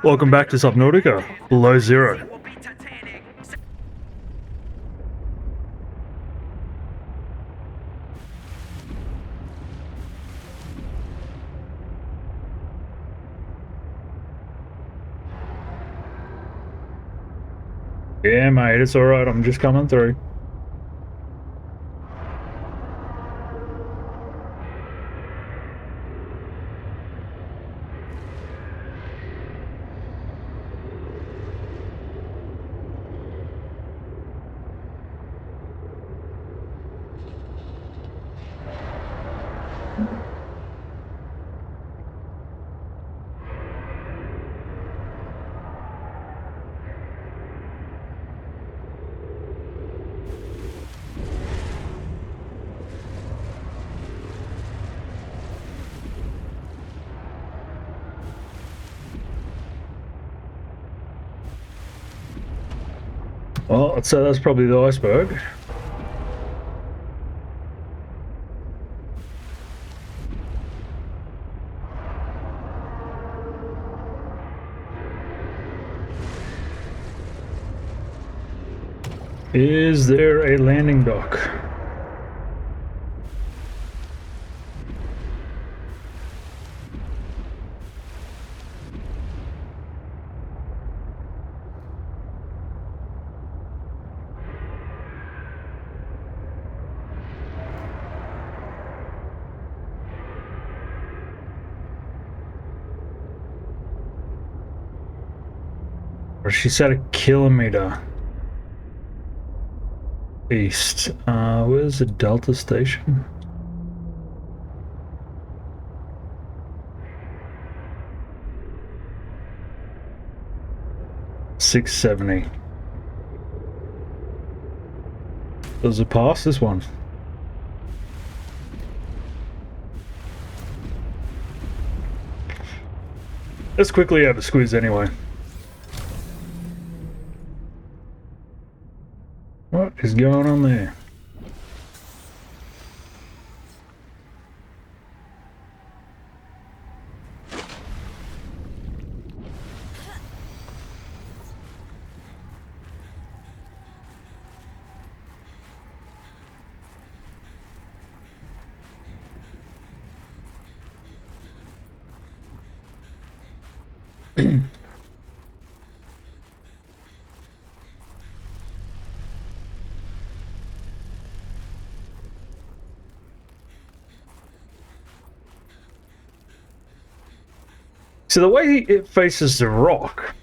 Welcome back to Subnautica, below zero. Yeah, mate, it's alright, I'm just coming through. Well, I'd say that's probably the iceberg. Is there a landing dock? Or she said a kilometer east. Where's the Delta station? $670. Does it pass this one? Let's quickly have a squeeze anyway. What is going on there? So the way it faces the rock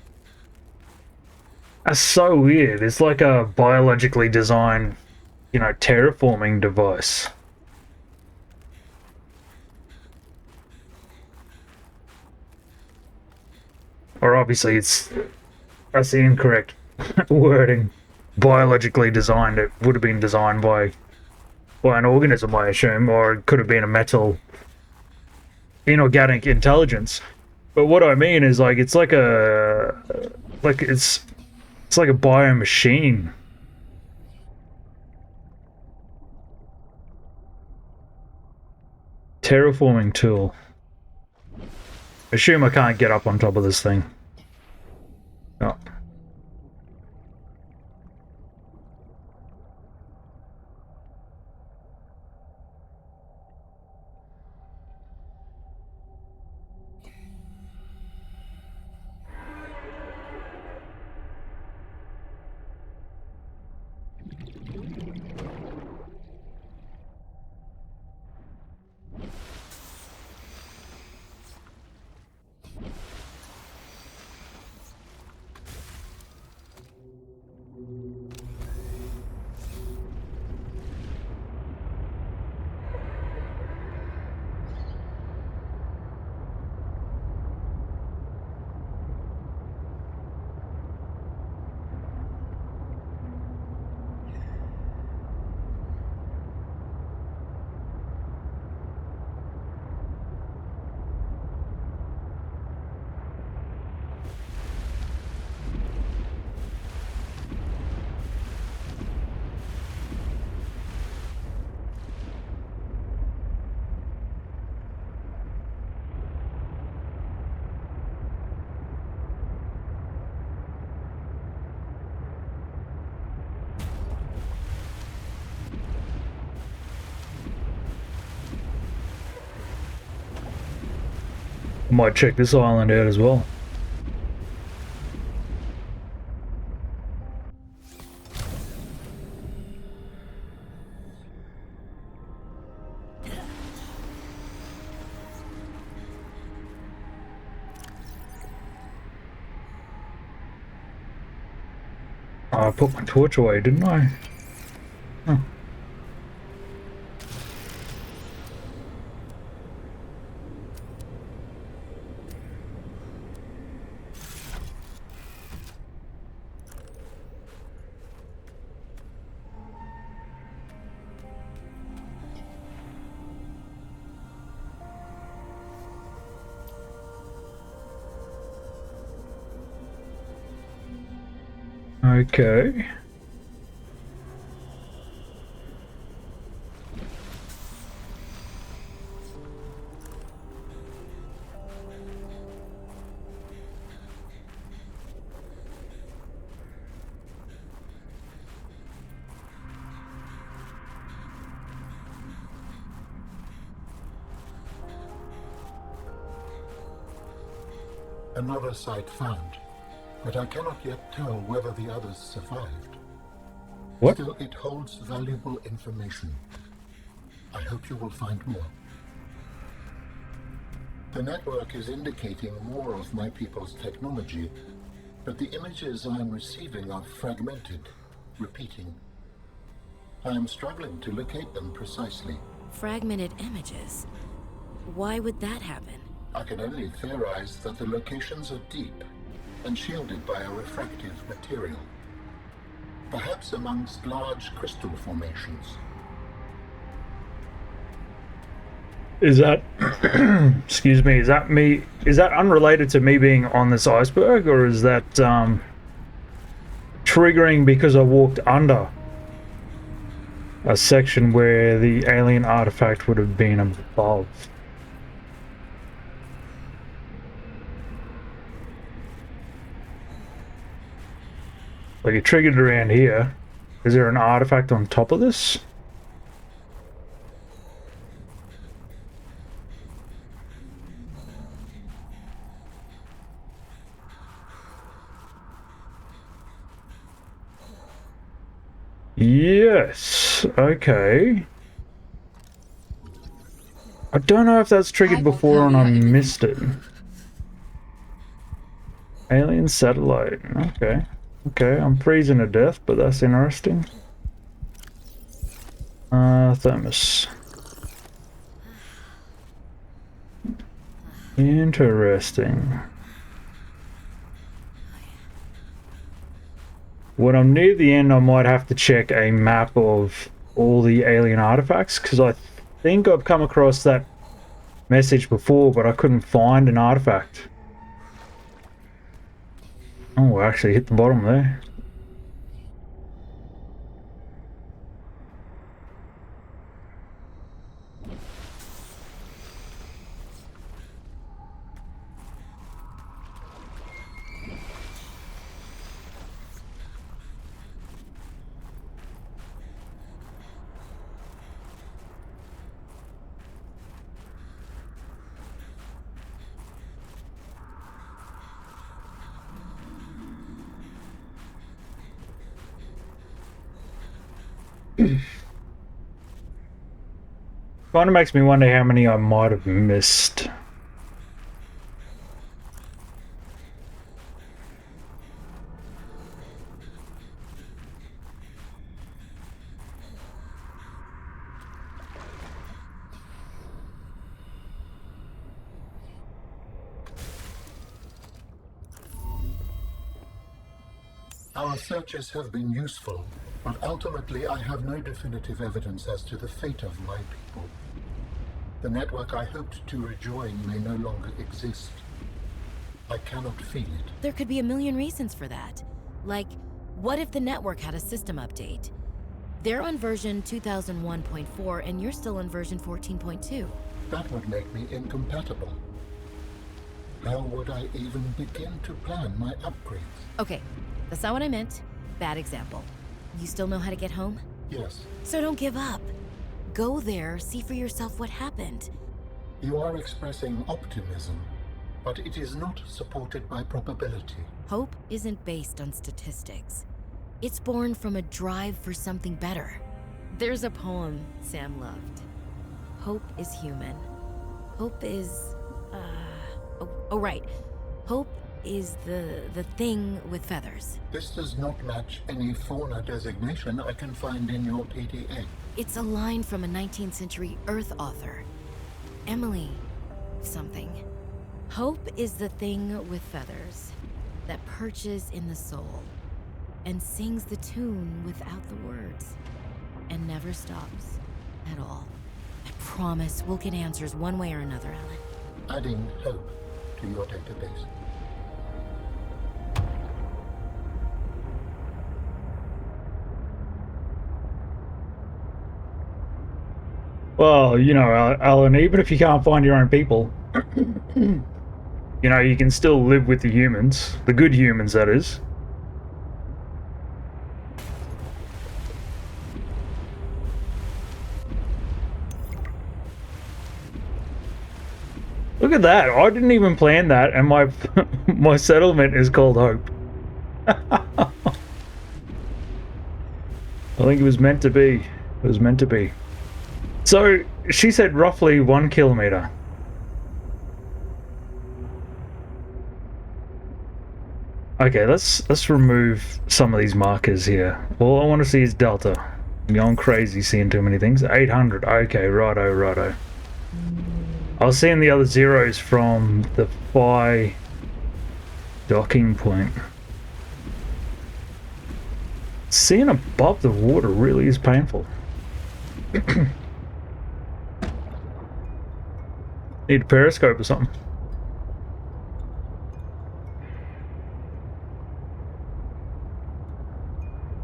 is so weird. It's like a biologically designed, terraforming device. Or obviously that's the incorrect wording. Biologically designed. It would have been designed by an organism, I assume, or it could have been a metal inorganic intelligence. But what I mean is, like, it's like a it's like a bio machine. Terraforming tool. Assume I can't get up on top of this thing. Oh. Might check this island out as well. I put my torch away, didn't I? Huh. Okay. Another site found, but I cannot yet tell whether the others survived. What? Still, it holds valuable information. I hope you will find more. The network is indicating more of my people's technology, but the images I am receiving are fragmented, repeating. I am struggling to locate them precisely. Fragmented images? Why would that happen? I can only theorize that the locations are deep and shielded by a refractive material. Perhaps amongst large crystal formations. Is that, excuse me, is that unrelated to me being on this iceberg, or is that triggering because I walked under a section where the alien artifact would have been above? Like, it triggered around here. Is there an artifact on top of this? Yes. Okay. I don't know if that's triggered before and I missed it. Alien satellite. Okay. Okay, I'm freezing to death, but that's interesting. Thermos. Interesting. When I'm near the end, I might have to check a map of all the alien artifacts, because I think I've come across that message before, but I couldn't find an artifact. Oh, I actually hit the bottom there. Kind of makes me wonder how many I might have missed. Our searches have been useful, but ultimately I have no definitive evidence as to the fate of my people. The network I hoped to rejoin may no longer exist. I cannot feel it. There could be a million reasons for that. Like, what if the network had a system update? They're on version 2001.4 and you're still on version 14.2. That would make me incompatible. How would I even begin to plan my upgrades? Okay, that's not what I meant. Bad example. You still know how to get home? Yes. So don't give up. Go there, see for yourself what happened. You are expressing optimism. but it is not supported by probability. Hope isn't based on statistics. It's born from a drive for something better. There's a poem Sam loved. Hope is human. Hope is, right. Hope is the thing with feathers. This does not match any fauna designation I can find in your PDA. It's a line from a 19th century Earth author. Emily something. Hope is the thing with feathers that perches in the soul and sings the tune without the words and never stops at all. I promise we'll get answers one way or another, Alan. Adding hope to your database. Well, you know, Alan, even if you can't find your own people, you know, you can still live with the humans. The good humans, that is. Look at that. I didn't even plan that, and my my settlement is called Hope. I think it was meant to be. It was meant to be. So, she said roughly 1 kilometer. Okay, let's remove some of these markers here. All I want to see is delta. I'm going crazy seeing too many things. 800. Okay, righto, righto. I was seeing the other zeros from the Phi docking point. Seeing above the water really is painful. Need a periscope or something.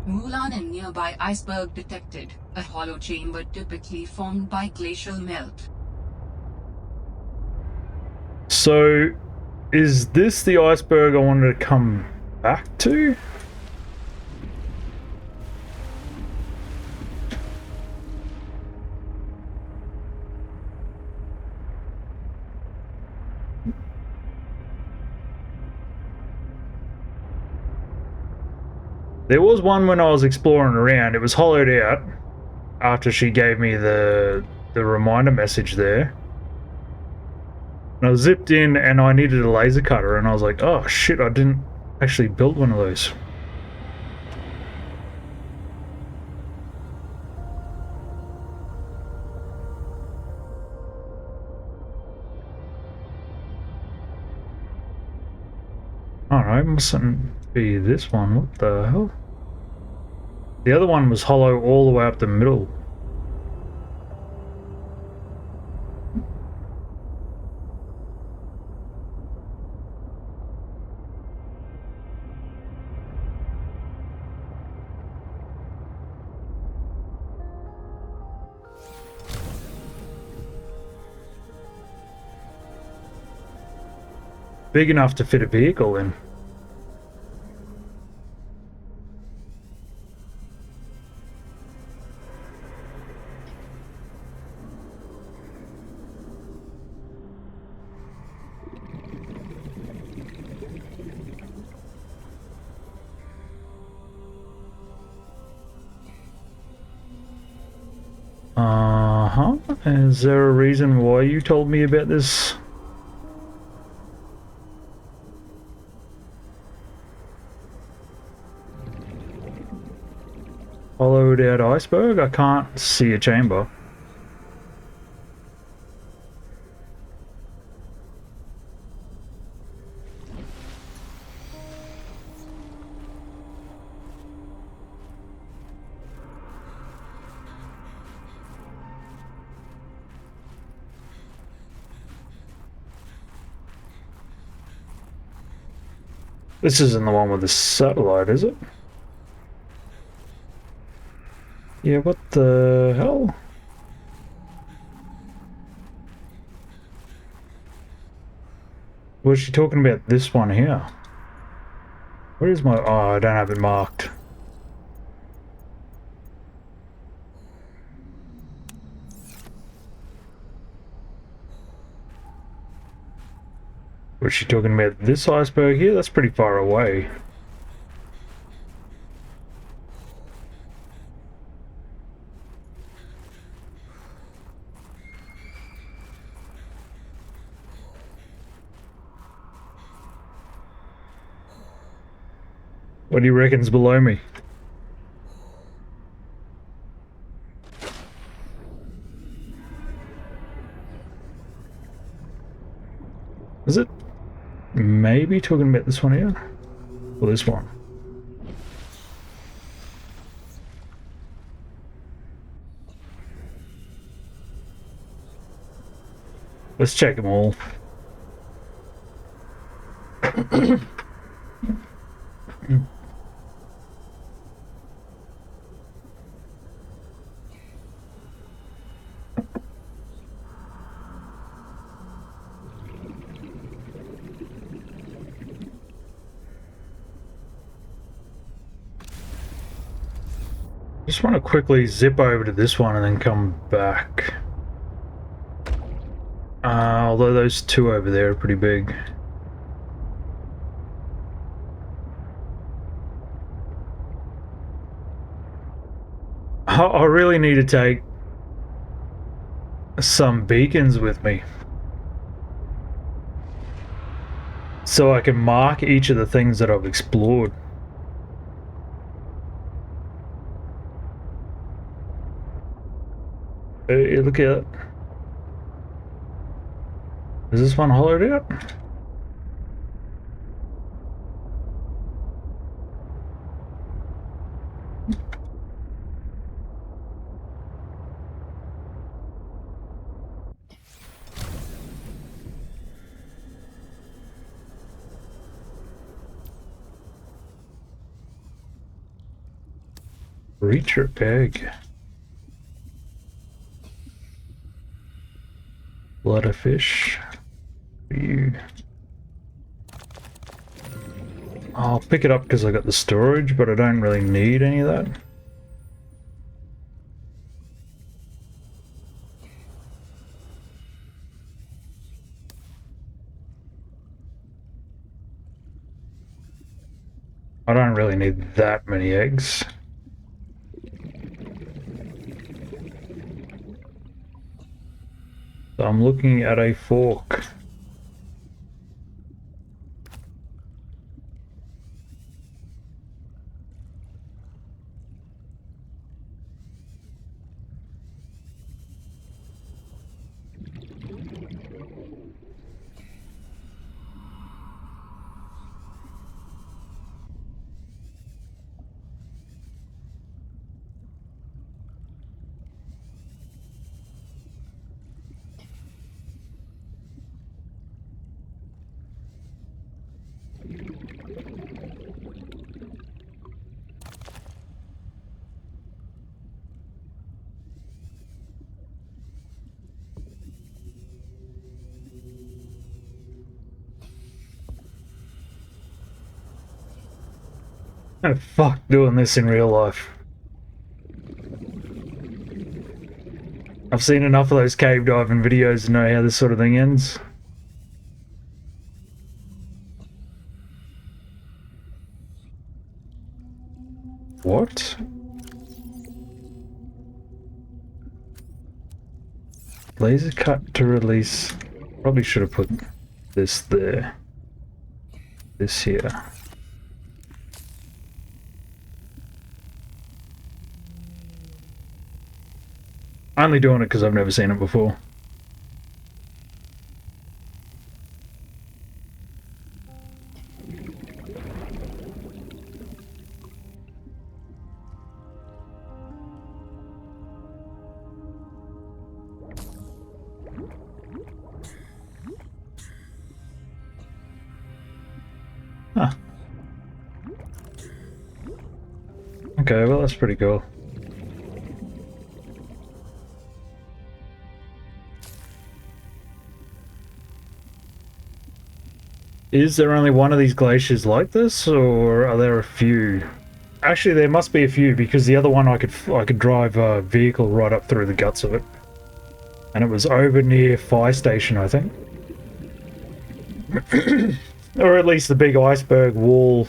Mulan and nearby iceberg detected, a hollow chamber typically formed by glacial melt. So, is this the iceberg I wanted to come back to? There was one when I was exploring around. It was hollowed out after she gave me the reminder message there. And I zipped in and I needed a laser cutter and I was like, oh shit, I didn't actually build one of those. Alright, mustn't be this one. What the hell? The other one was hollow all the way up the middle. Big enough to fit a vehicle in. Uh-huh. Is there a reason why you told me about this? Hollowed out iceberg? I can't see a chamber. This isn't the one with the satellite, is it? Yeah, what the hell? Was she talking about this one here? Where is my... Oh, I don't have it marked. Was she talking about this iceberg here? That's pretty far away. What do you reckon's below me? Is it maybe talking about this one here? Or this one? Let's check them all. Just want to quickly zip over to this one and then come back. Although those two over there are pretty big. I really need to take some beacons with me, so I can mark each of the things that I've explored. Hey, look at it. Is this one hollowed out? Reacher egg. Bloodfish. You. I'll pick it up because I got the storage, but I don't really need any of that. I don't really need that many eggs. So I'm looking at a fork. Oh, fuck doing this in real life. I've seen enough of those cave diving videos to know how this sort of thing ends. What? Laser cut to release. Probably should have put this there. This here. Only doing it because I've never seen it before. Huh. Okay, well that's pretty cool. Is there only one of these glaciers like this, or are there a few? Actually, there must be a few, because the other one I could drive a vehicle right up through the guts of it, and it was over near Fire Station, I think. Or at least the big iceberg wall,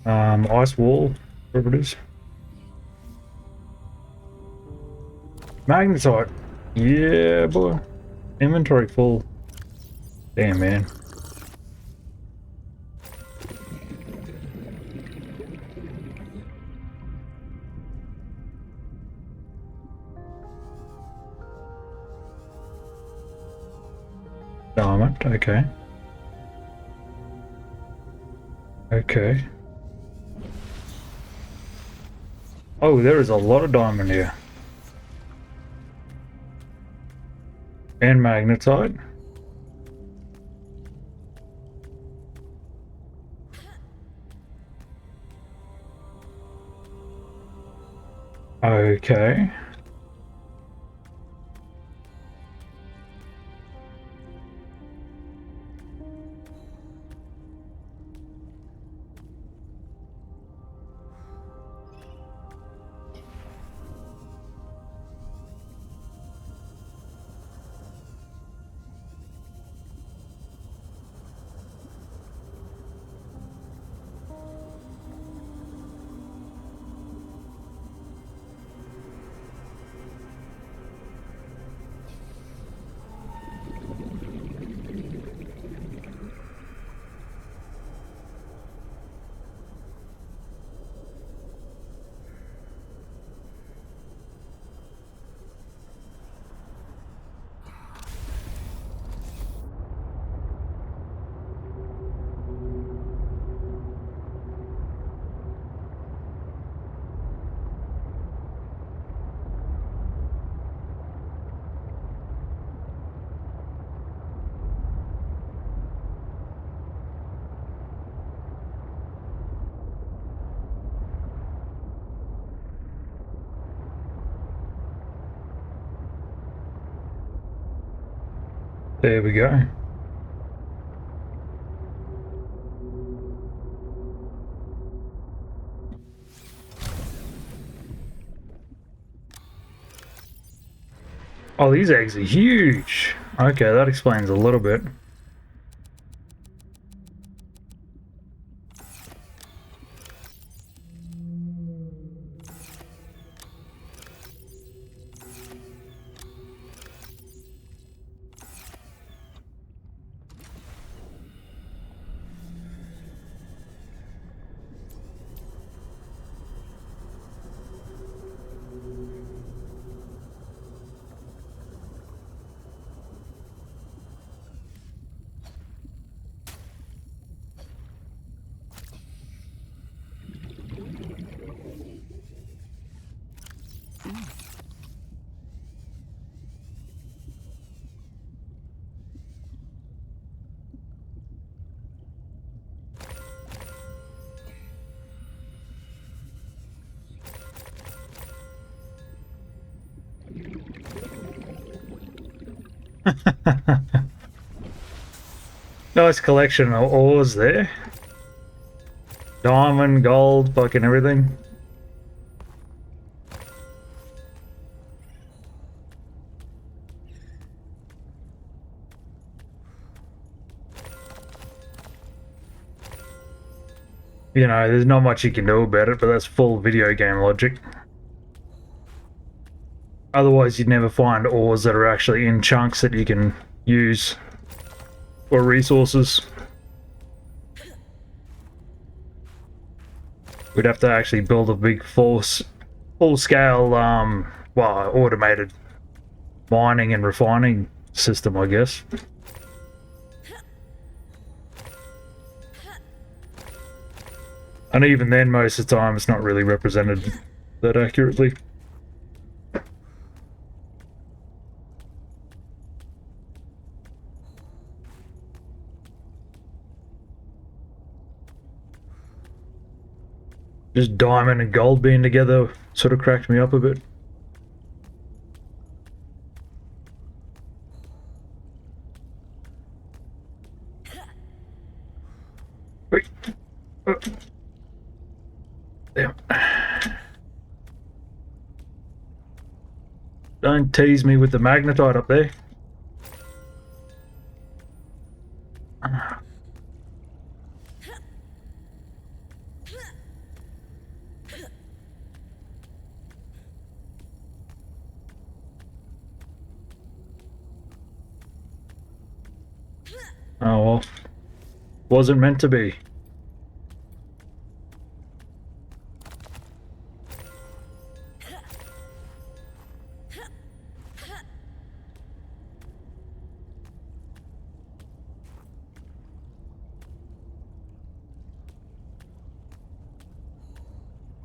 ice wall, whatever it is. Magnetite. Yeah, boy. Inventory full. Damn, man. Diamond, okay. Okay. Oh, there is a lot of diamond here. And magnetite. Okay. There we go. Oh, these eggs are huge. Okay, that explains a little bit. Nice collection of ores there. Diamond, gold, fucking everything. You know, there's not much you can do about it, but that's full video game logic. Otherwise, you'd never find ores that are actually in chunks that you can use for resources. We'd have to actually build a big full-scale, well, automated mining and refining system, I guess. And even then, most of the time, it's not really represented that accurately. Just diamond and gold being together sort of cracked me up a bit. Wait. Damn. Don't tease me with the magnetite up there. Oh well. Wasn't meant to be.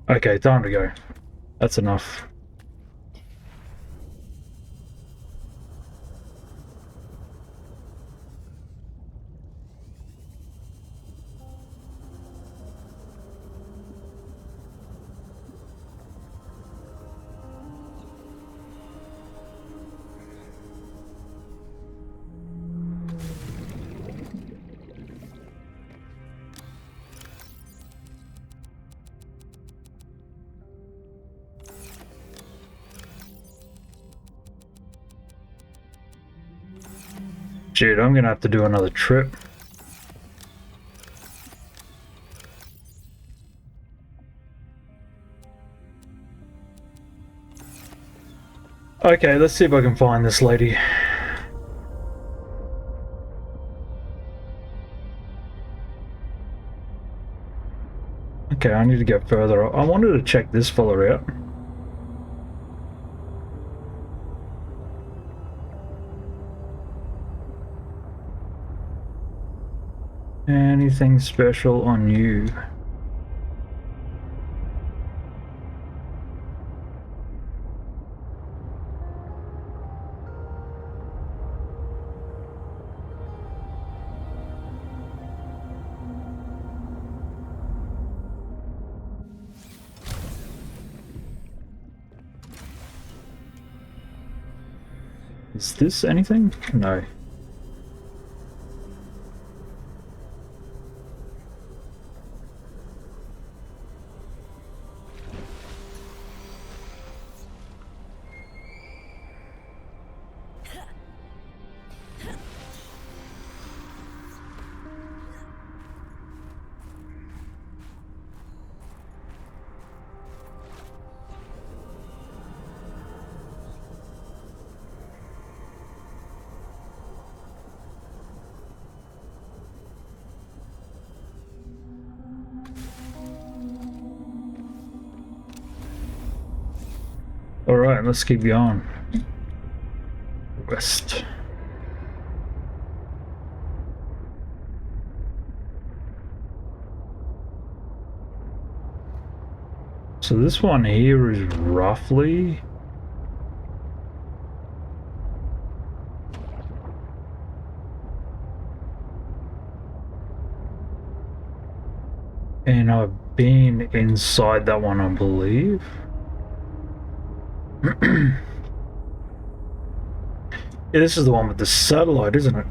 Okay, time to go. That's enough. Shit, I'm gonna have to do another trip. Okay, let's see if I can find this lady. Okay, I need to get further. I wanted to check this fella out. Anything special on you? Is this anything? No. Alright, let's keep going. West. So this one here is roughly... And I've been inside that one, I believe. Yeah, this is the one with the satellite, isn't it?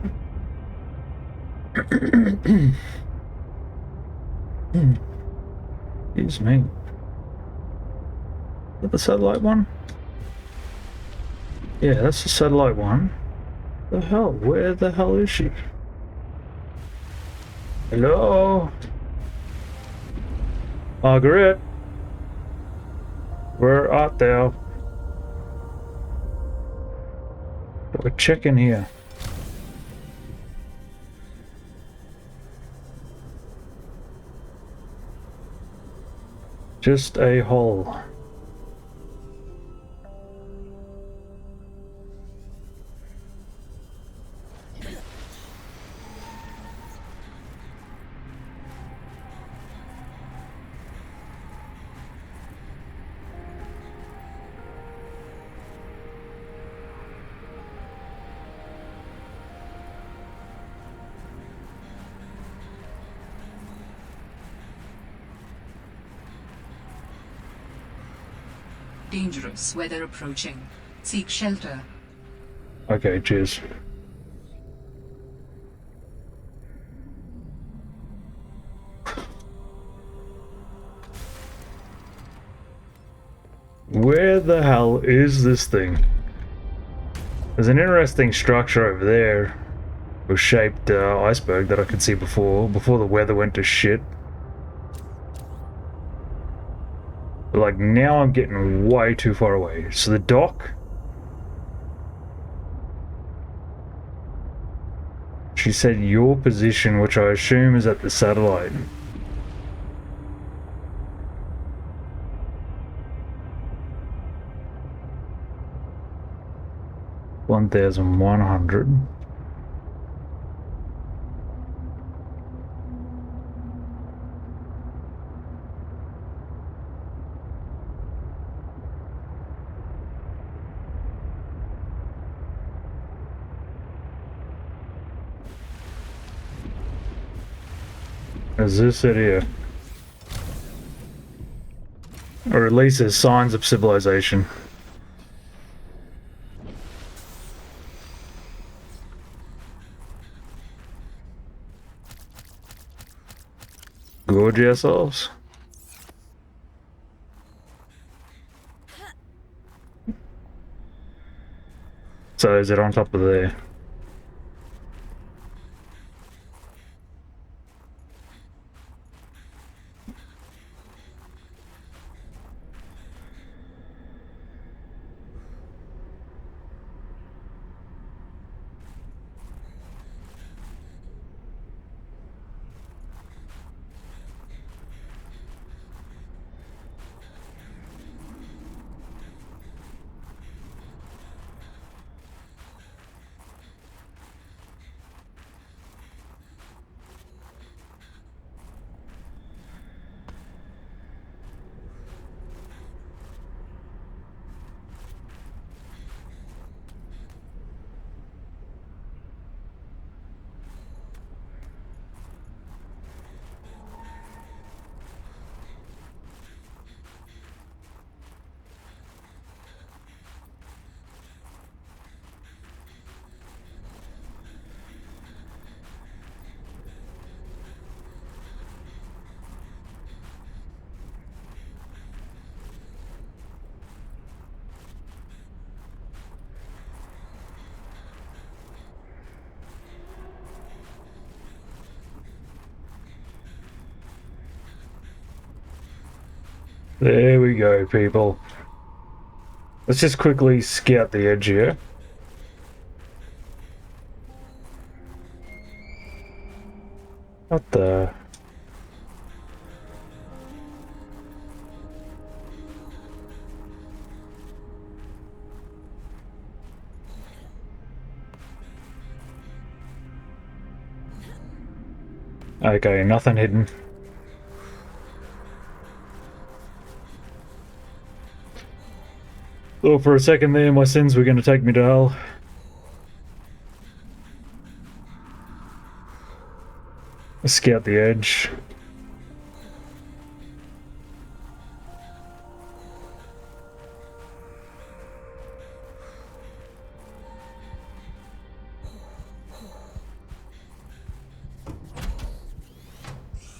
Excuse me. Is that the satellite one? Yeah, that's the satellite one. The hell? Where the hell is she? Hello? Margaret? Where art thou? We're checking here. Just a hole. Dangerous weather approaching. Seek shelter. Okay, cheers. Where the hell is this thing? There's an interesting structure over there. A shaped iceberg that I could see before the weather went to shit. But like now I'm getting way too far away. So the dock She said your position, which I assume is at the satellite. $1,100. Is this it here? Or at least there's signs of civilization. Gorge ourselves. So is it on top of there? There we go, people. Let's just quickly scout the edge here. What the... Okay, nothing hidden. Thought for a second there my sins were going to take me to hell. Let's scout the edge.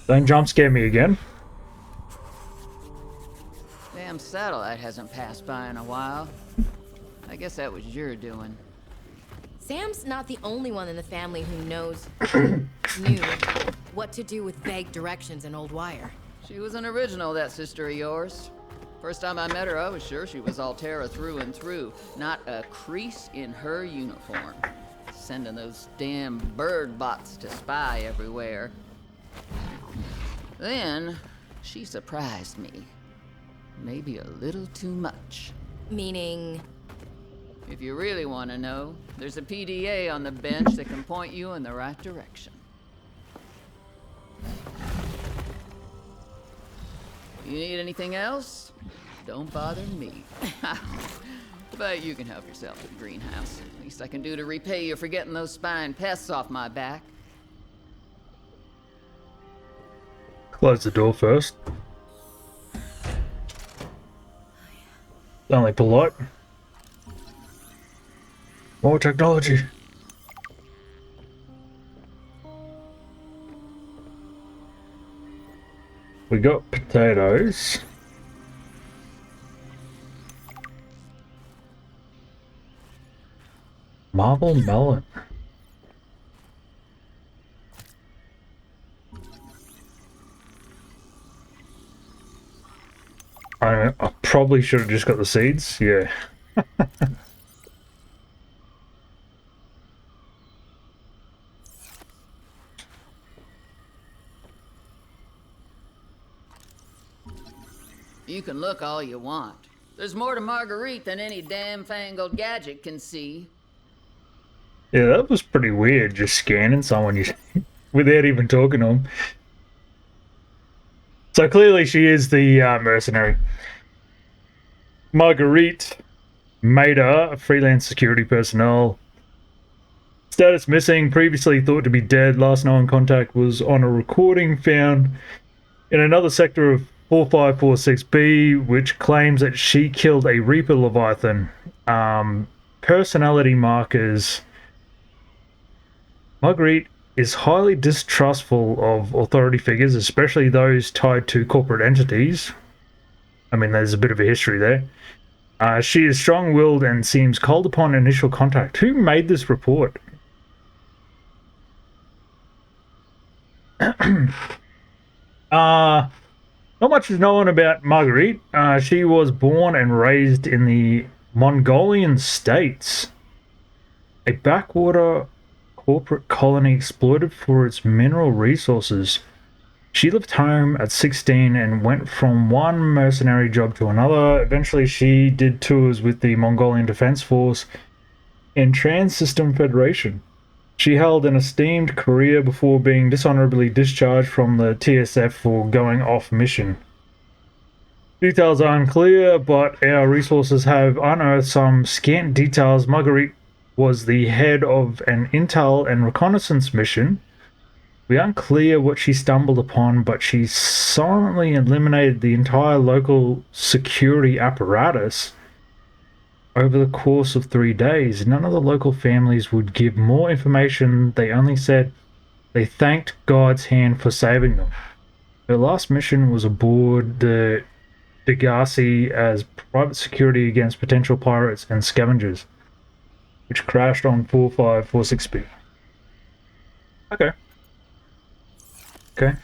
Don't jump scare me again. Damn satellite hasn't passed by in a while. I guess that was your doing. Sam's not the only one in the family who knew what to do with vague directions in old wire. She was an original, that sister of yours. First time I met her, I was sure she was Altera through and through. Not a crease in her uniform. Sending those damn bird bots to spy everywhere. Then, she surprised me. Maybe a little too much. Meaning? If you really want to know, there's a PDA on the bench that can point you in the right direction. You need anything else? Don't bother me. But you can help yourself to the greenhouse. Least I can do to repay you for getting those spine pests off my back. Close the door first. Only polite. More technology. We got potatoes. Marble melon. I probably should have just got the seeds. Yeah. can look all you want. There's more to Marguerite than any damn fangled gadget can see. Yeah, that was pretty weird, just scanning someone without even talking to them. So clearly she is the mercenary. Marguerite Maida, a freelance security personnel. Status missing, previously thought to be dead. Last known contact was on a recording found in another sector of 4546B, which claims that she killed a Reaper Leviathan. Personality markers. Marguerite is highly distrustful of authority figures, especially those tied to corporate entities. I mean, there's a bit of a history there. She is strong-willed and seems cold upon initial contact. Who made this report? Not much is known about Marguerite. She was born and raised in the Mongolian states, a backwater corporate colony exploited for its mineral resources. She left home at 16 and went from one mercenary job to another. Eventually, she did tours with the Mongolian Defense Force and Trans-System Federation. She held an esteemed career before being dishonorably discharged from the TSF for going off mission. Details are unclear, but our resources have unearthed some scant details. Marguerite was the head of an intel and reconnaissance mission. We aren't clear what she stumbled upon, but she silently eliminated the entire local security apparatus over the course of 3 days. None of the local families would give more information. They only said they thanked God's hand for saving them. Her last mission was aboard the Degassi as private security against potential pirates and scavengers, which crashed on 4546B. Okay. Okay.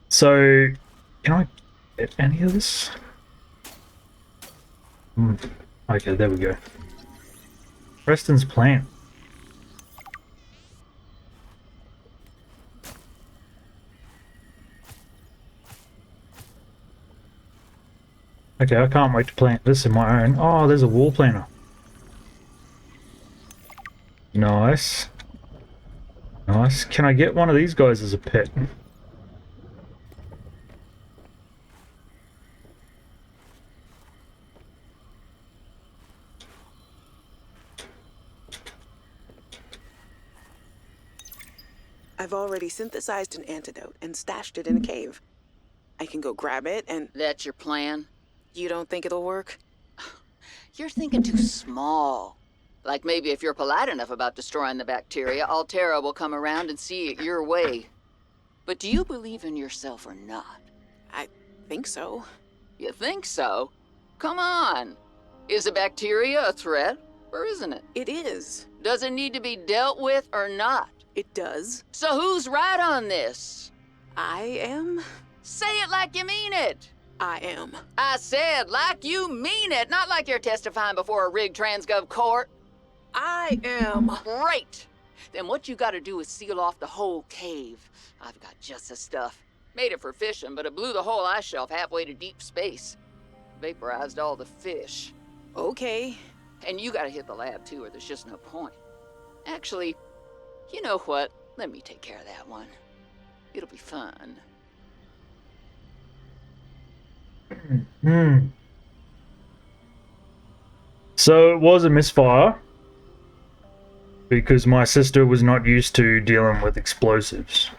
So, can I get any of this? Okay, there we go. Preston's plant. Okay, I can't wait to plant this in my own. Oh, there's a wall planter. Nice. Nice. Can I get one of these guys as a pet? I've already synthesized an antidote and stashed it in a cave. I can go grab it and... That's your plan? You don't think it'll work? You're thinking too small. Like maybe if you're polite enough about destroying the bacteria, Altera will come around and see it your way. But do you believe in yourself or not? I think so. You think so? Come on. Is a bacteria a threat, or isn't it? It is. Does it need to be dealt with or not? It does. So who's right on this? I am. Say it like you mean it. I am. I said like you mean it, not like you're testifying before a rigged transgov court. I am. Great. Then what you gotta do is seal off the whole cave. I've got just the stuff. Made it for fishing, but it blew the whole ice shelf halfway to deep space. Vaporized all the fish. Okay. And you gotta hit the lab too, or there's just no point. Actually, you know what? Let me take care of that one. It'll be fun. So it was a misfire because my sister was not used to dealing with explosives.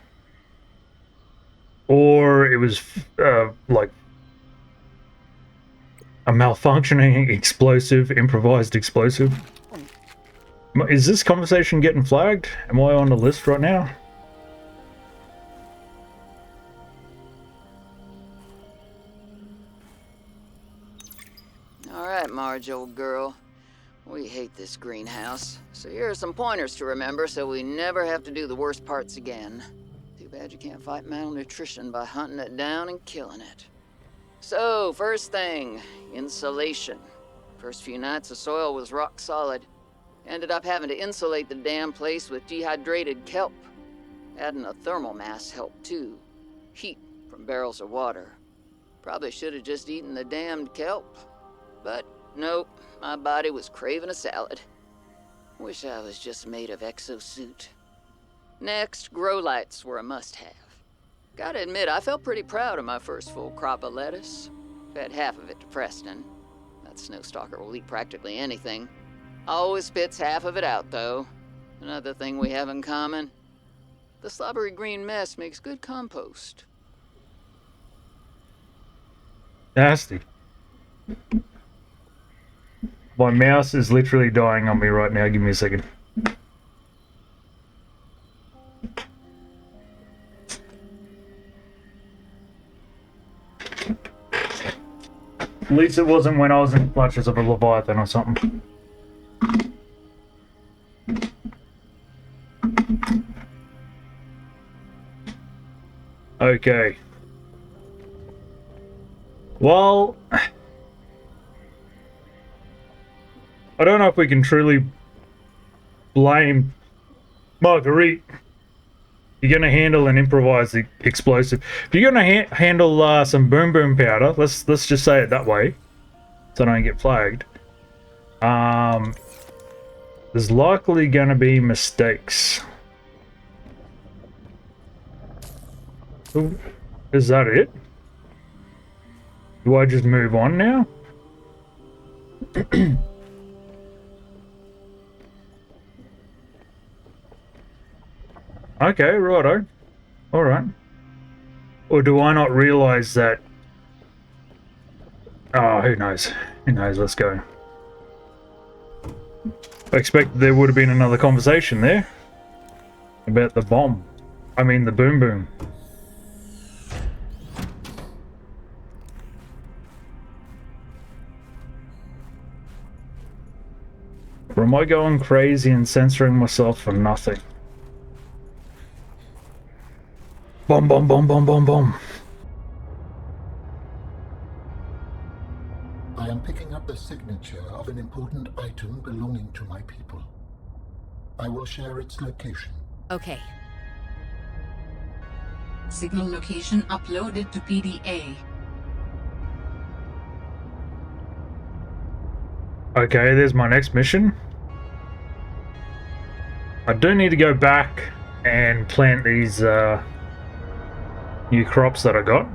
Or it was like a malfunctioning explosive, improvised explosive. Is this conversation getting flagged? Am I on the list right now? Alright, Marge, old girl. We hate this greenhouse. So here are some pointers to remember so we never have to do the worst parts again. Too bad you can't fight malnutrition by hunting it down and killing it. So, first thing, insulation. First few nights the soil was rock solid. Ended up having to insulate the damn place with dehydrated kelp. Adding a thermal mass helped too. Heat from barrels of water. Probably should have just eaten the damned kelp. But nope, my body was craving a salad. Wish I was just made of exosuit. Next, grow lights were a must-have. Gotta admit, I felt pretty proud of my first full crop of lettuce. Fed half of it to Preston. That snowstalker will eat practically anything. Always spits half of it out, though. Another thing we have in common. The slobbery green mess makes good compost. Nasty. My mouse is literally dying on me right now. Give me a second. At least it wasn't when I was in clutches of a Leviathan or something. Okay. Well, I don't know if we can truly blame Marguerite. You're going to handle an improvised explosive. If you're going to handle some boom boom powder, let's just say it that way, so I don't get flagged. There's likely going to be mistakes. Ooh, is that it? Do I just move on now? Okay, righto. Alright. Or do I not realise that... Oh, who knows? Who knows? Let's go. I expect there would have been another conversation there. About the bomb. I mean the boom boom. Or am I going crazy and censoring myself for nothing? Bomb, bomb, bomb, bomb, bomb, bomb. I am picking up the signature of an important item belonging to my people. I will share its location. Okay. Signal location uploaded to PDA. Okay, there's my next mission. I do need to go back and plant these new crops that I got.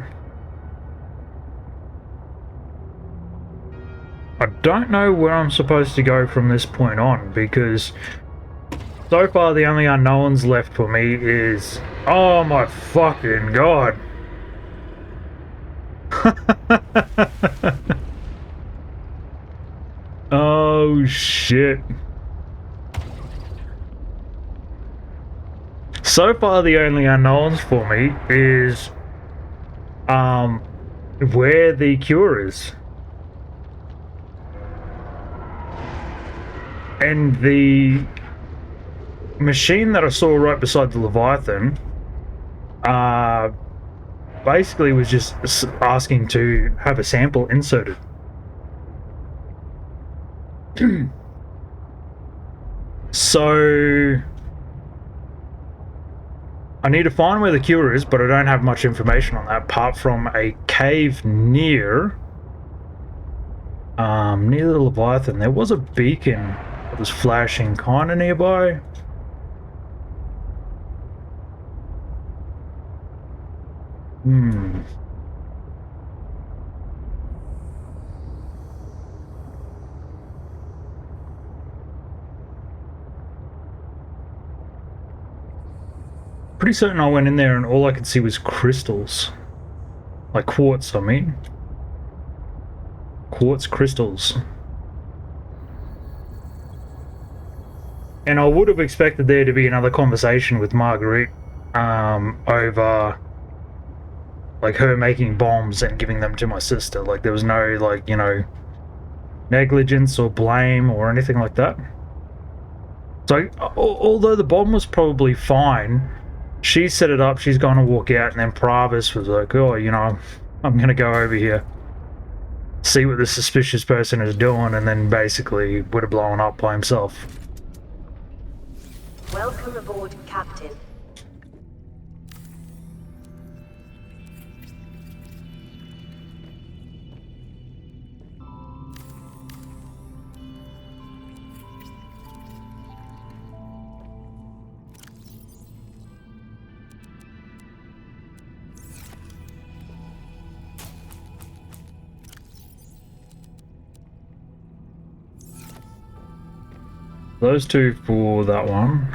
I don't know where I'm supposed to go from this point on, because so far the only unknowns left for me is... Oh my fucking god! Oh shit. So far the only unknowns for me is where the cure is. And the machine that I saw right beside the Leviathan basically was just asking to have a sample inserted. So I need to find where the cure is, but I don't have much information on that apart from a cave near the Leviathan. There was a beacon that was flashing kind of nearby. Pretty certain I went in there and all I could see was crystals. Like quartz, I mean. Quartz crystals. And I would have expected there to be another conversation with Marguerite over like her making bombs and giving them to my sister. Like there was no, like, you know, negligence or blame or anything like that. So although the bomb was probably fine, she set it up, she's going to walk out, and then Pravis was like, oh, you know, I'm going to go over here, see what the suspicious person is doing, and then basically would have blown up by himself. Welcome aboard, Captain. Those two for that one.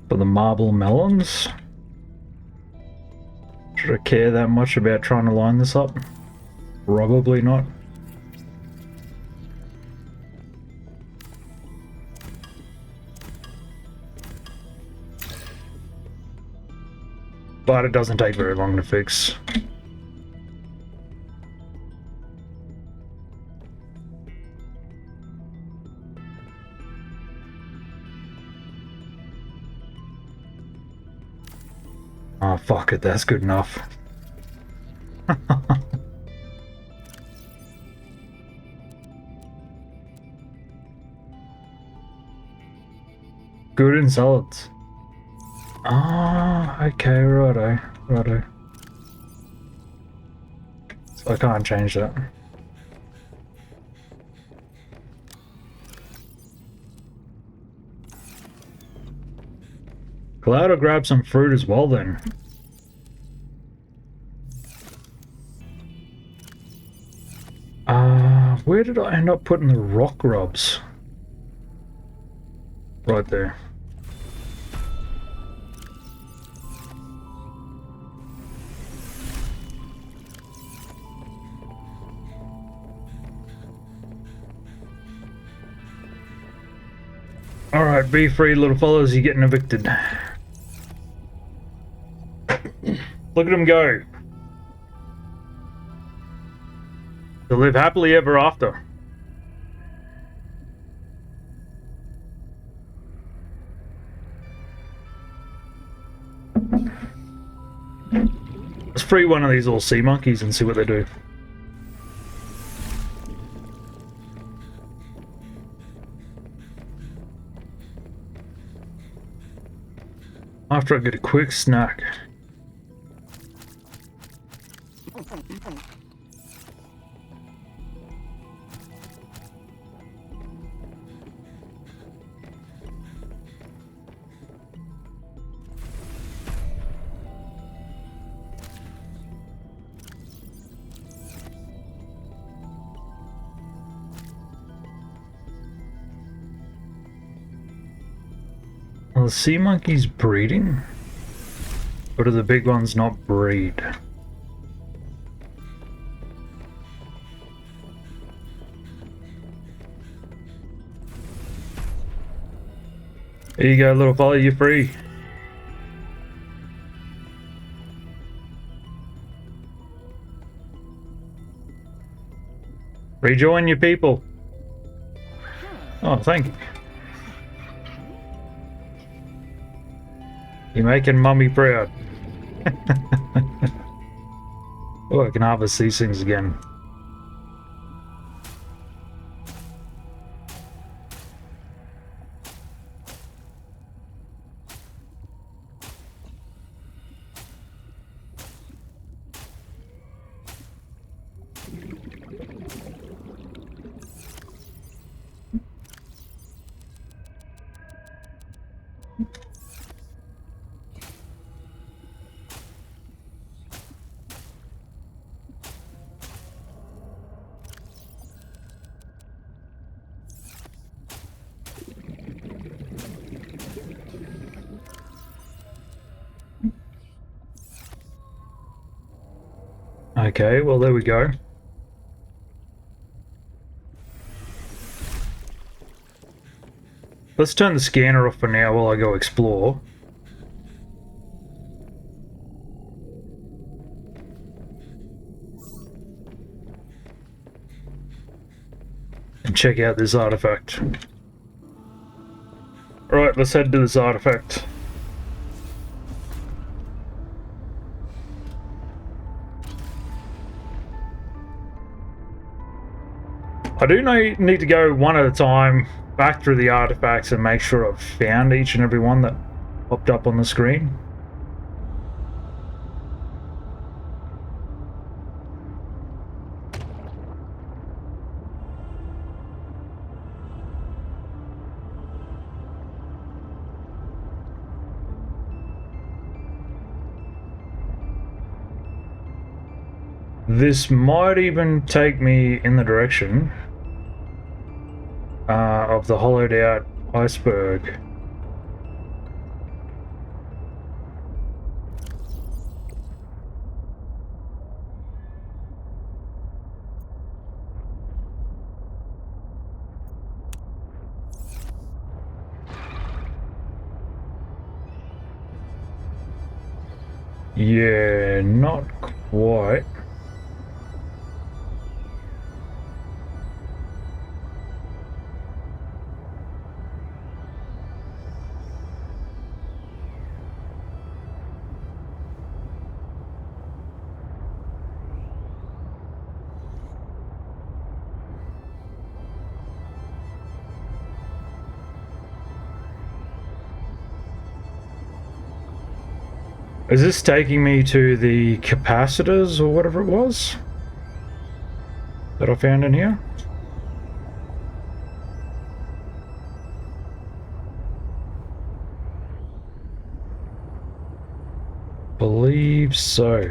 For the marble melons. Should I care that much about trying to line this up? Probably not. But it doesn't take very long to fix. Oh, fuck it, that's good enough. Good in salads. Ah, okay, righto, righto. So I can't change that. Glad I grabbed some fruit as well then. Where did I end up putting the rock rubs? Right there. Alright, be free, little fellas, you're getting evicted. Look at him go. To live happily ever after. Let's free one of these little sea monkeys and see what they do. After I get a quick snack. Are the sea monkeys breeding? Or do the big ones not breed? There you go, little fella, you're free. Rejoin your people. Oh, thank you. You're making Mummy proud. Oh, I can harvest these things again. Okay, well there we go. Let's turn the scanner off for now while I go explore. And check out this artifact. Alright, let's head to this artifact. I do need to go one at a time back through the artifacts and make sure I've found each and every one that popped up on the screen. This might even take me in the direction of the hollowed out iceberg. Yeah, not quite. Is this taking me to the capacitors or whatever it was that I found in here? Believe so.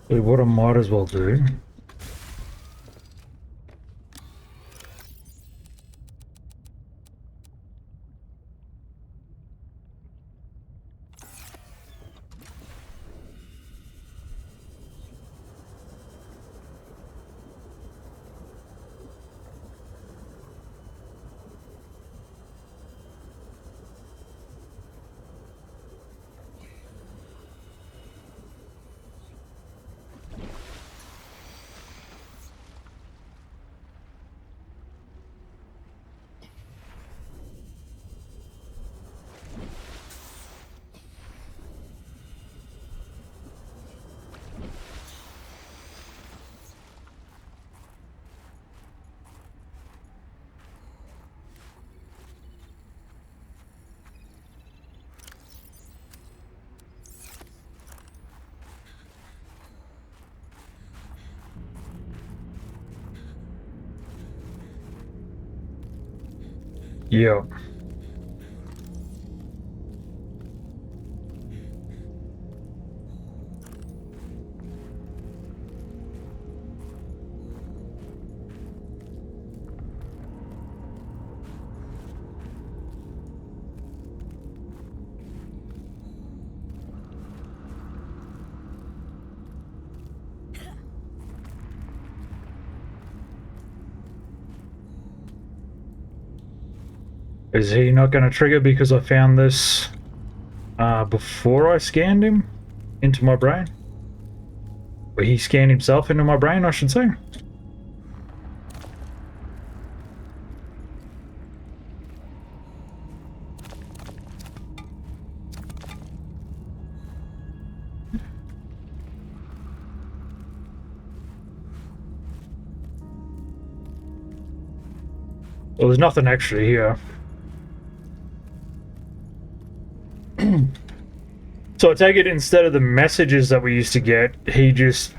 What I might as well do yeah. Is he not going to trigger because I found this before I scanned him into my brain? Or he scanned himself into my brain, I should say. Well, there's nothing actually here. So I take it instead of the messages that we used to get, he just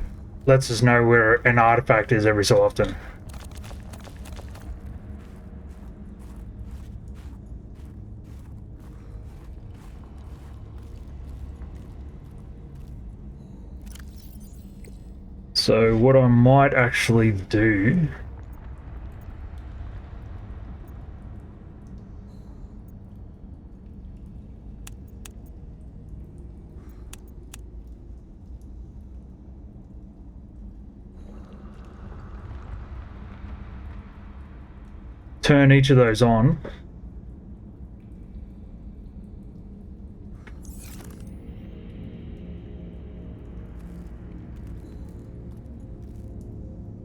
lets us know where an artifact is every so often. So what I might actually do turn each of those on.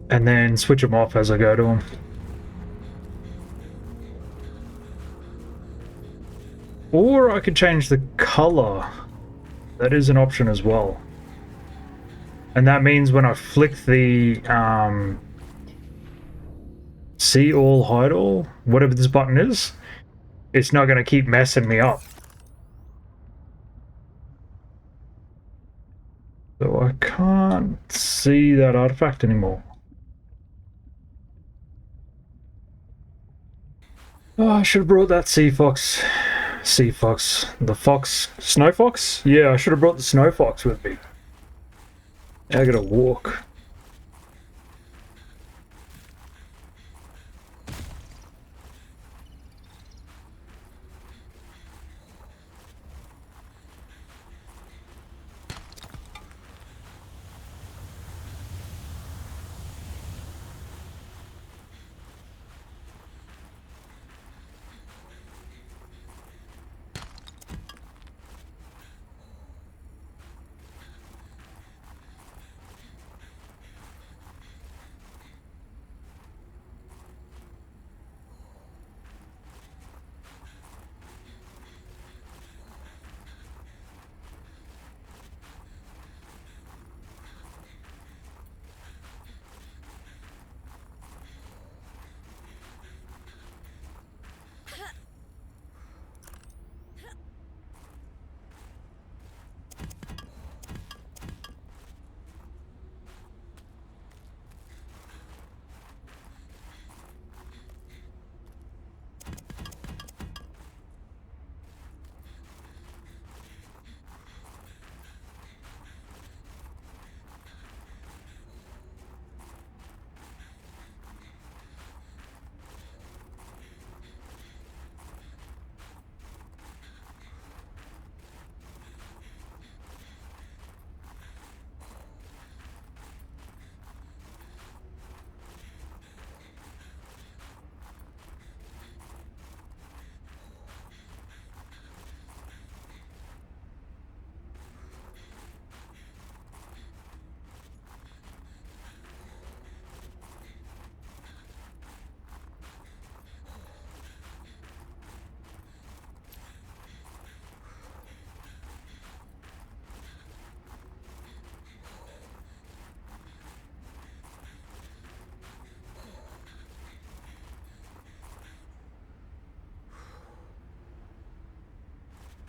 And then switch them off as I go to them. Or I could change the color. That is an option as well. And that means when I flick the see all, hide all, whatever this button is, it's not going to keep messing me up. So I can't see that artifact anymore. Oh, I should have brought that sea fox. Sea fox. The fox. Snow fox? Yeah, I should have brought the snow fox with me. I gotta walk.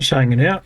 Just hanging out.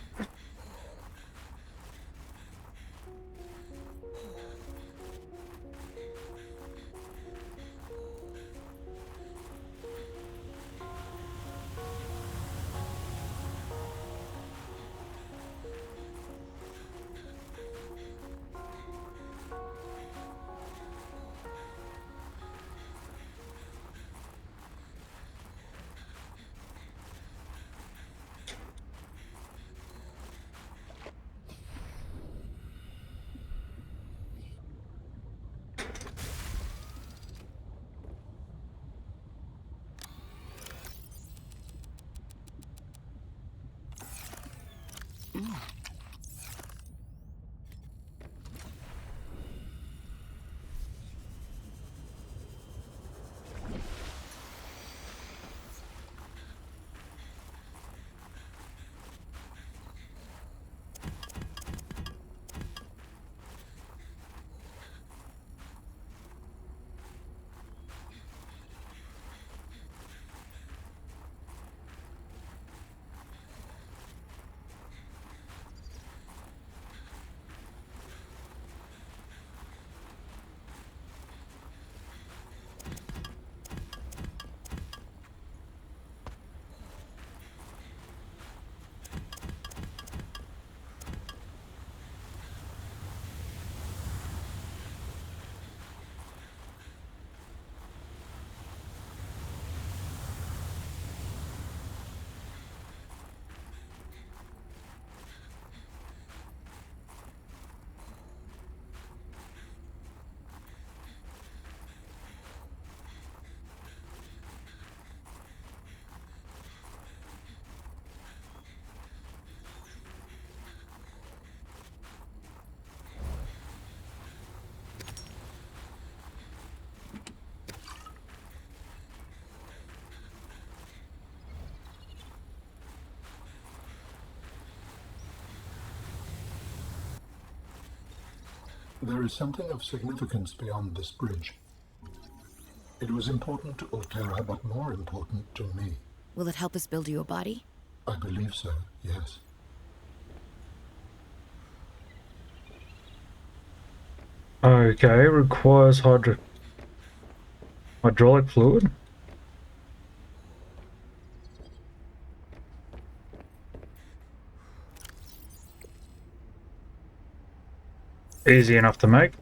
There is something of significance beyond this bridge. It was important to Altera, but more important to me. Will it help us build you a body? I believe so, yes. Okay, requires hydraulic fluid. Easy enough to make.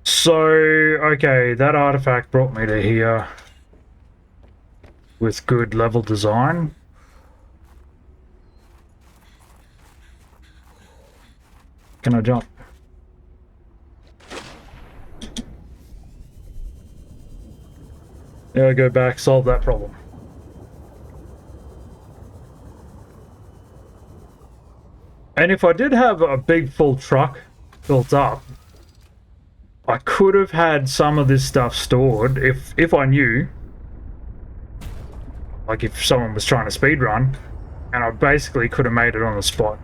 So, okay, that artifact brought me to here with good level design. Can I jump? Yeah, go back, solve that problem. And if I did have a big full truck built up, I could have had some of this stuff stored if I knew. Like if someone was trying to speed run, and I basically could have made it on the spot.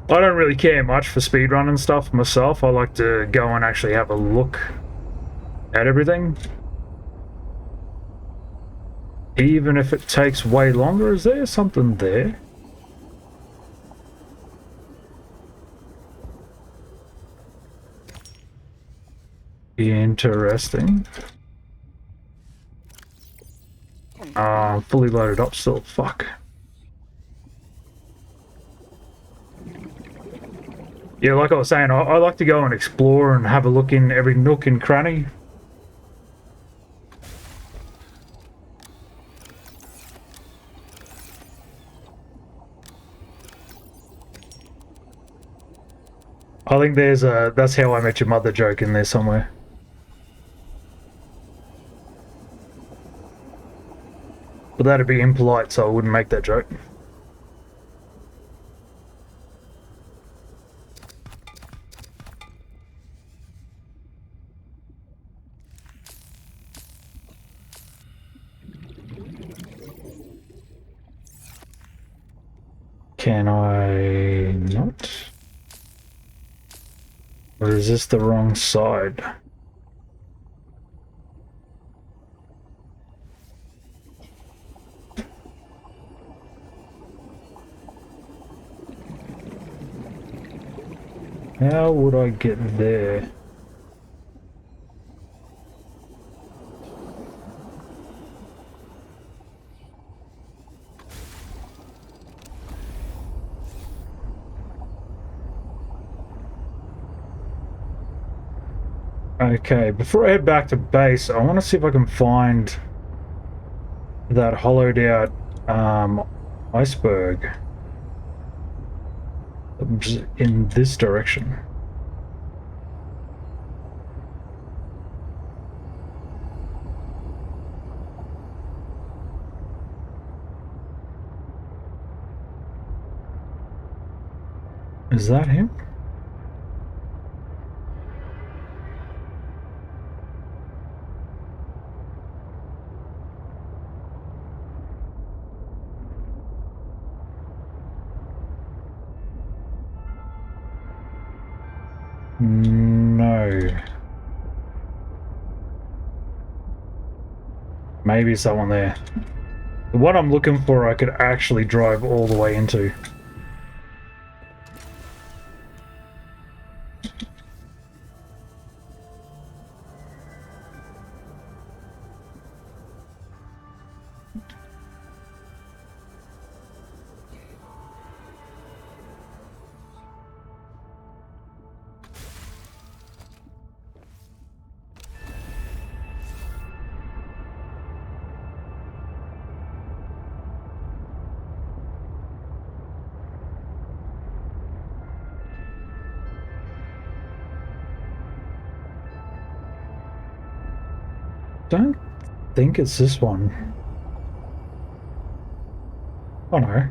I don't really care much for speedrun and stuff myself. I like to go and actually have a look at everything. Even if it takes way longer. Is there something there? Interesting. Fully loaded up still. Fuck. Yeah, like I was saying, I like to go and explore and have a look in every nook and cranny. I think there's a "That's How I Met Your Mother" joke in there somewhere. But that'd be impolite, so I wouldn't make that joke. Can I not? Or is this the wrong side? How would I get there? Okay, before I head back to base, I want to see if I can find that hollowed out iceberg in this direction. Is that him? No. Maybe someone there. The one I'm looking for I could actually drive all the way into. Don't think it's this one. Oh no.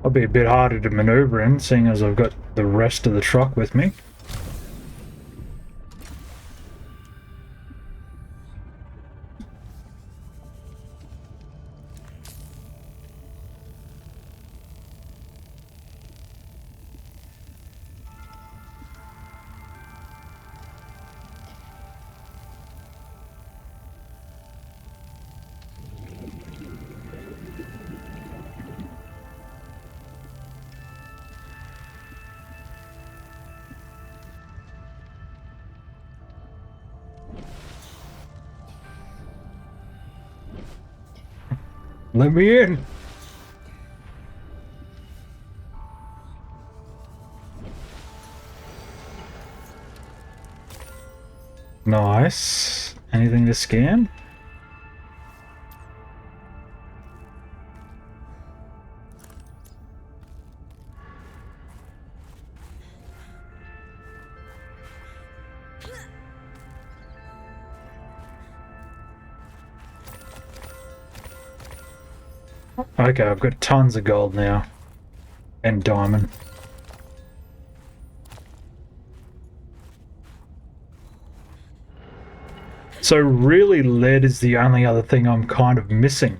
I'll be a bit harder to maneuver in, seeing as I've got the rest of the truck with me. Let me in! Nice. Anything to scan? Okay, I've got tons of gold now. And diamond. So really lead is the only other thing I'm kind of missing.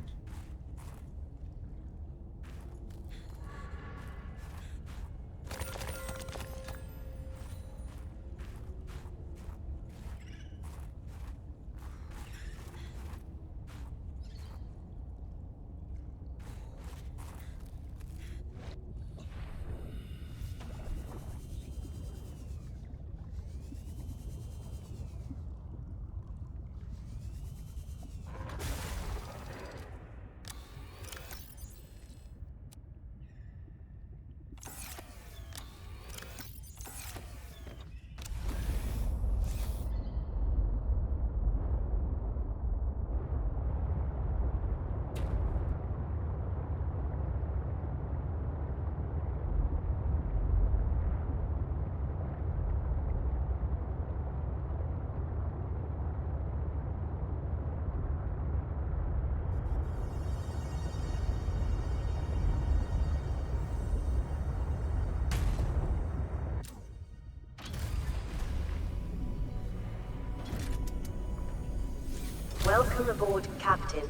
Welcome aboard, Captain.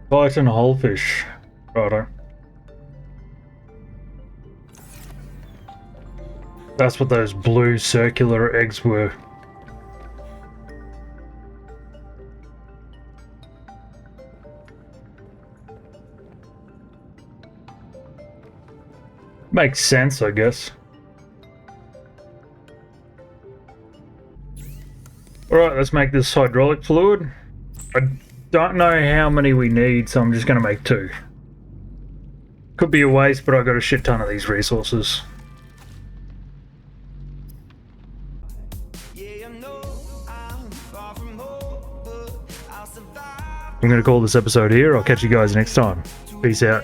Python wholefish. Righto. That's what those blue circular eggs were. Makes sense, I guess. Alright, let's make this hydraulic fluid. I don't know how many we need, so I'm just going to make 2. Could be a waste, but I've got a shit ton of these resources. I'm going to call this episode here. I'll catch you guys next time. Peace out.